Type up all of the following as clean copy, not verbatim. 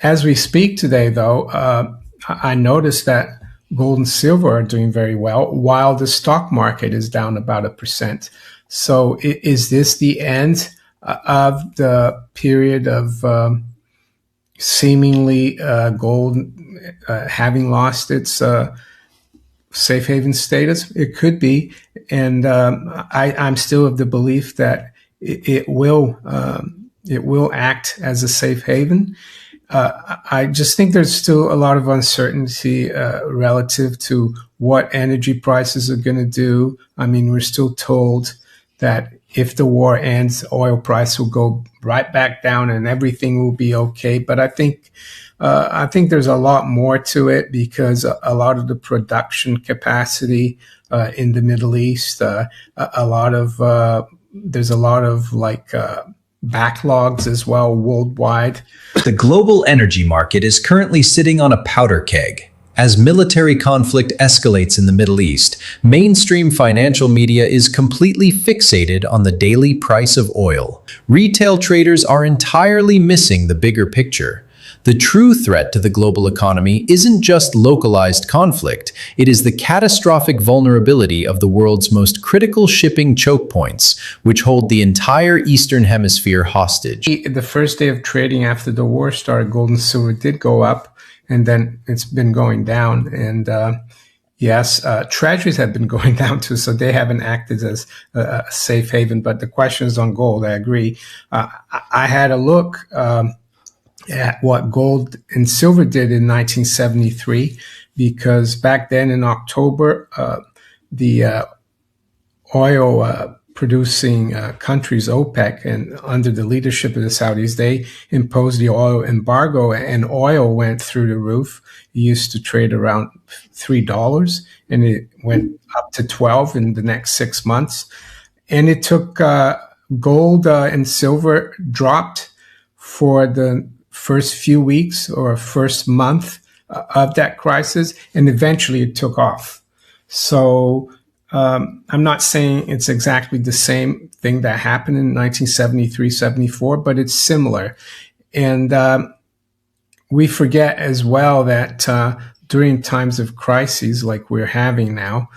As we speak today, though, I noticed that gold and silver are doing very well, while the stock market is down about 1%. So, is this the end of the period of seemingly gold having lost its safe haven status? It could be, and I'm still of the belief that it will act as a safe haven. I just think there's still a lot of uncertainty relative to what energy prices are going to do. I mean, we're still told that if the war ends, oil price will go right back down and everything will be okay. But I think there's a lot more to it, because a lot of the production capacity in the Middle East, there's a lot of backlogs as well worldwide. The global energy market is currently sitting on a powder keg. As military conflict escalates in the Middle East, mainstream financial media is completely fixated on the daily price of oil. Retail traders are entirely missing the bigger picture. The true threat to the global economy isn't just localized conflict, it is the catastrophic vulnerability of the world's most critical shipping choke points, which hold the entire Eastern Hemisphere hostage. The first day of trading after the war started, gold and silver did go up, and then it's been going down. And yes, treasuries have been going down too, so they haven't acted as a safe haven. But the question is on gold. I agree. I had a look at what gold and silver did in 1973, because back then in October, the oil producing countries, OPEC, and under the leadership of the Saudis, they imposed the oil embargo, and oil went through the roof. It used to trade around $3, and it went up to 12 in the next 6 months. And it took gold and silver dropped for the first few weeks or first month of that crisis, and eventually it took off. So I'm not saying it's exactly the same thing that happened in 1973, 74, but it's similar. And we forget as well that during times of crises like we're having now,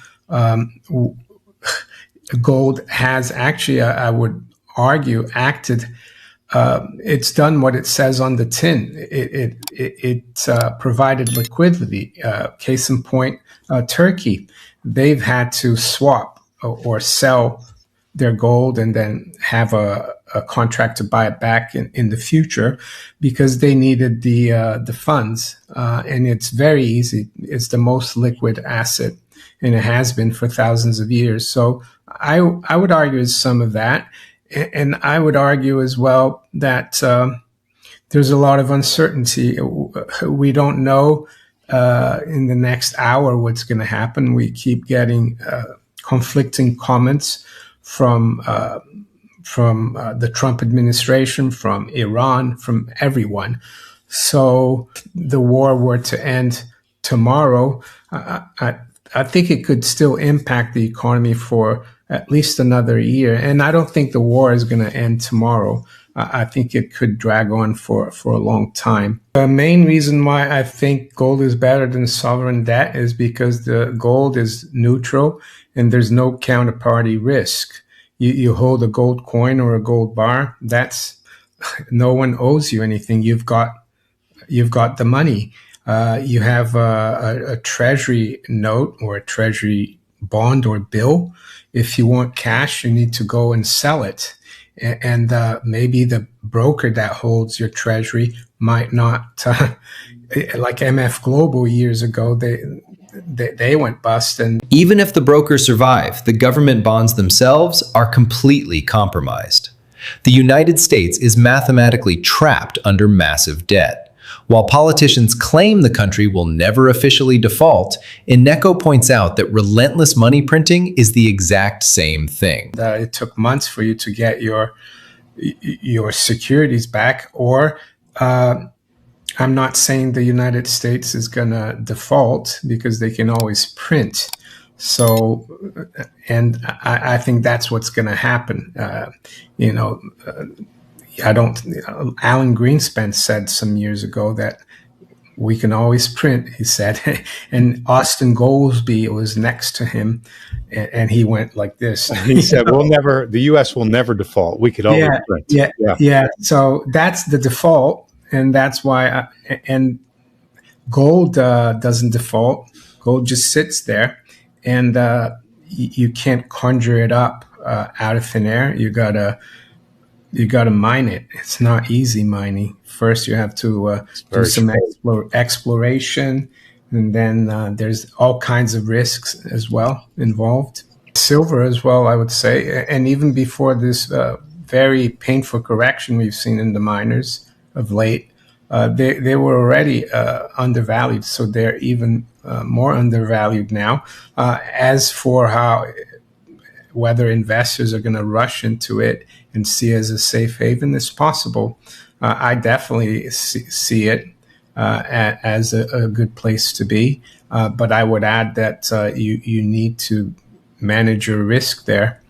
gold has actually, I would argue, acted. It's done what it says on the tin. It provided liquidity. Case in point, Turkey. They've had to swap or sell their gold and then have a contract to buy it back in the future, because they needed the funds. And it's very easy. It's the most liquid asset, and it has been for thousands of years. So I would argue it's some of that. And I would argue as well that there's a lot of uncertainty. We don't know in the next hour what's going to happen. We keep getting conflicting comments from the Trump administration, from Iran, from everyone. So the war were to end tomorrow, I think it could still impact the economy for at least another year. And I don't think the war is going to end tomorrow. I think it could drag on for a long time. The main reason why I think gold is better than sovereign debt is because the gold is neutral and there's no counterparty risk. You hold a gold coin or a gold bar, no one owes you anything. You've got the money. You have a treasury note or a treasury bond or bill. If you want cash, you need to go and sell it. And maybe the broker that holds your treasury might not, like MF Global years ago, they went bust. And even if the brokers survive, the government bonds themselves are completely compromised. The United States is mathematically trapped under massive debt. While politicians claim the country will never officially default, Innecco points out that relentless money printing is the exact same thing. It took months for you to get your securities back, or I'm not saying the United States is going to default, because they can always print. So, and I think that's what's going to happen. I don't. Alan Greenspan said some years ago that we can always print, he said. And Austin Goolsbee was next to him, and he went like this. He said, the U.S. will never default. We could always print. Yeah. So that's the default, and that's why, and gold doesn't default. Gold just sits there, and you can't conjure it up out of thin air. You gotta mine it. It's not easy mining. First, you have to do some exploration, and then there's all kinds of risks as well involved. Silver as well, I would say, and even before this very painful correction we've seen in the miners of late, they were already undervalued, so they're even more undervalued now. As for whether investors are going to rush into it and see it as a safe haven, it's possible. I definitely see it as a good place to be, but I would add that you need to manage your risk there,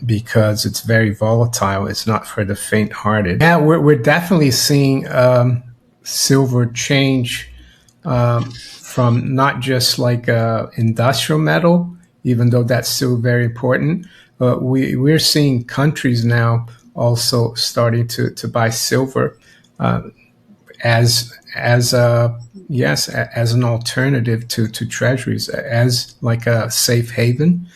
because it's very volatile. It's not for the faint-hearted. Yeah, we're definitely seeing silver change from not just like industrial metal, even though that's still very important. But we're seeing countries now also starting to buy silver as an alternative to treasuries, as like a safe haven.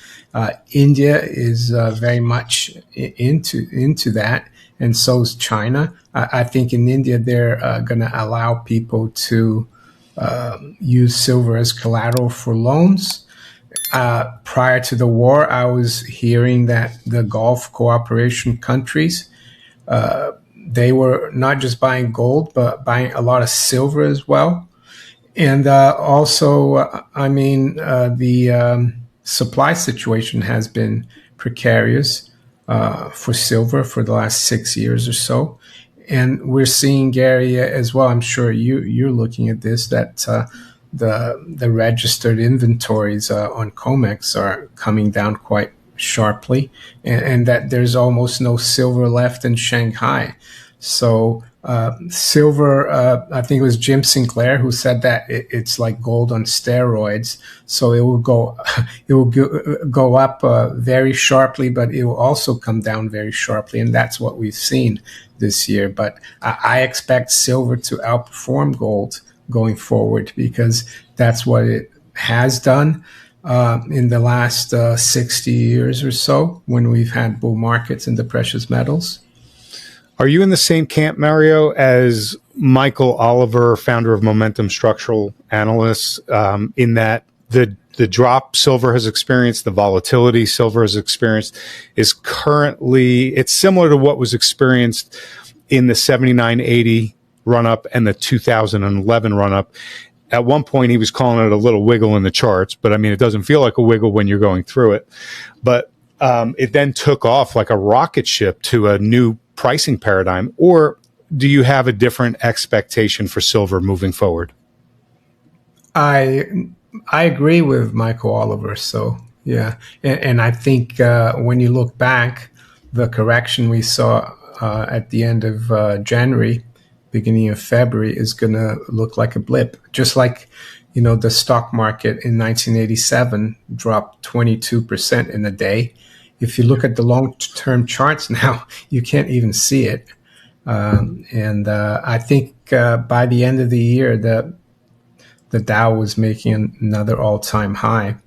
India is very much into that, and so is China. I think in India they're going to allow people to use silver as collateral for loans. Prior to the war, I was hearing that the Gulf cooperation countries, they were not just buying gold, but buying a lot of silver as well. And also, the supply situation has been precarious for silver for the last 6 years or so. And we're seeing, Gary, as well, I'm sure you're looking at this, that the registered inventories on COMEX are coming down quite sharply, and that there's almost no silver left in Shanghai. So silver, I think it was Jim Sinclair who said that it's like gold on steroids. So it will go up very sharply, but it will also come down very sharply, and that's what we've seen this year. But I expect silver to outperform gold going forward, because that's what it has done in the last 60 years or so when we've had bull markets in the precious metals. Are you in the same camp, Mario, as Michael Oliver, founder of Momentum Structural Analysts, in that the drop silver has experienced, the volatility silver has experienced, is currently, it's similar to what was experienced in the 79.80 run-up and the 2011 run-up. At one point, he was calling it a little wiggle in the charts, but I mean, it doesn't feel like a wiggle when you're going through it. But it then took off like a rocket ship to a new pricing paradigm. Or do you have a different expectation for silver moving forward? I agree with Michael Oliver. So, yeah. And I think when you look back, the correction we saw at the end of January, beginning of February, is going to look like a blip. Just like, the stock market in 1987 dropped 22% in a day. If you look at the long-term charts now, you can't even see it. And I think by the end of the year, the Dow was making another all-time high.